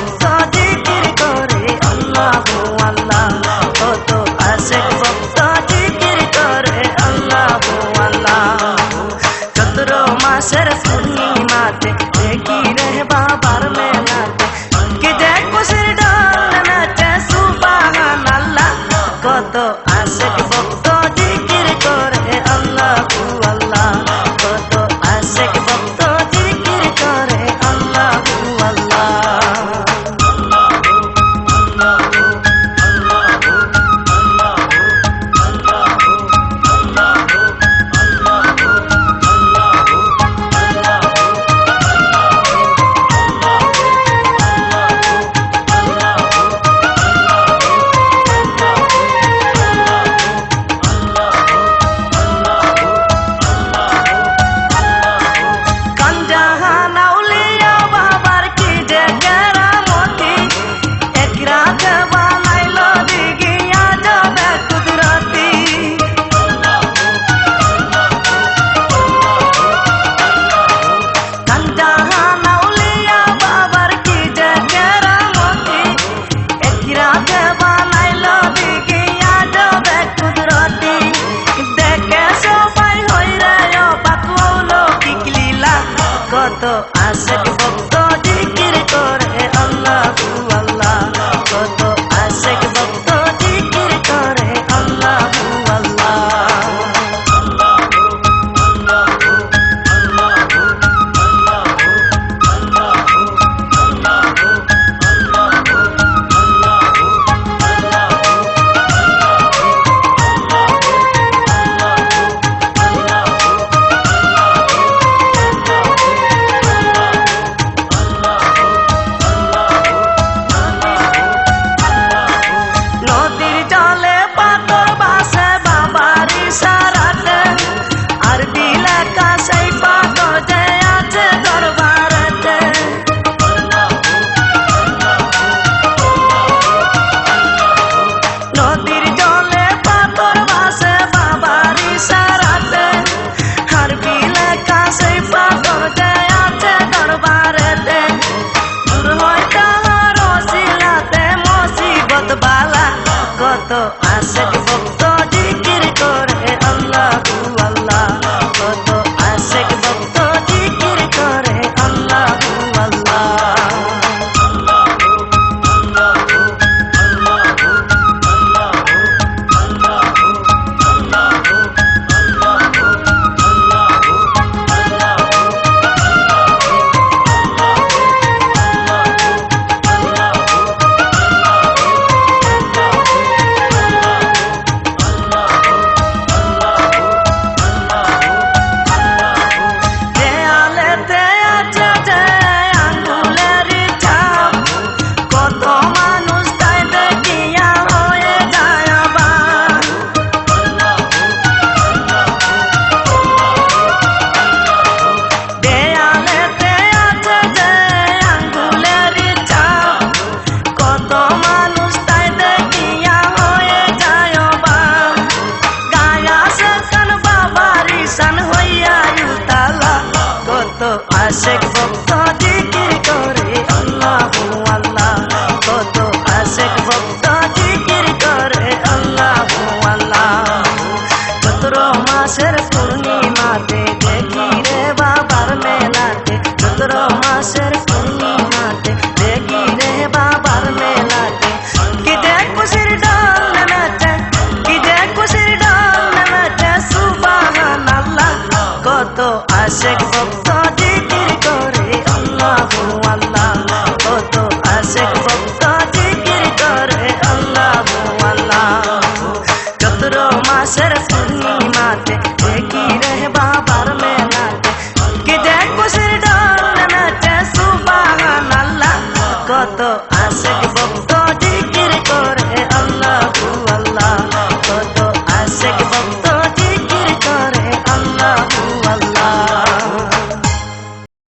ভক্ত জিকির করে আল্লাহু আল্লাহ, কত আশেক ভক্ত জিকির করে আল্লাহু আল্লাহ। চৈত্র মাসের পূর্ণিমাতে দেখি রে বাবার মেলাতে, কি দেখ খুশির ঢল নাচে সুবহানাল্লাহ, কত আশেক ভক্ত জিকির করে আল্লাহু আল্লাহ, কত আশেক ভক্ত জিকির করে আল্লাহু আল্লাহ। কত আশেক ভক্ত জিকির করে আল্লাহু আল্লাহ, কত আশেক ভক্ত জিকির করে আল্লাহু আল্লাহ। কত আশেক ভক্ত জিকির করে আল্লাহু আল্লাহ, কত আশেক ভক্ত জিকির করে আল্লাহু আল্লাহ। আশেক ভক্ত জিকির করে আল্লাহু আল্লাহ, কত আশেক ভক্ত জিকির করে আল্লাহু আল্লাহ। চৈত্র মাসের পূর্ণিমাতে দেখি রে বাবার মেলাতে, চৈত্র মাসের পূর্ণিমাতে দেখি রে বাবার মেলাতে, কি দেখ খুশির ঢল নাচে, কি দেখ খুশির ঢল নাচে সুবহানাল্লাহ, কত আশেক ভক্ত জিকির করে আল্লাহু আল্লাহ, কত আশেক ভক্ত জিকির করে আল্লাহু আল্লাহ। চৈত্র মাসের পূর্ণিমাতে দেখি রে বাবার মেলাতে, কি দেখ খুশির ঢল নাচে সুবহানাল্লাহ, কত আশেক ভক্ত জিকির করে আল্লাহু আল্লাহ, কত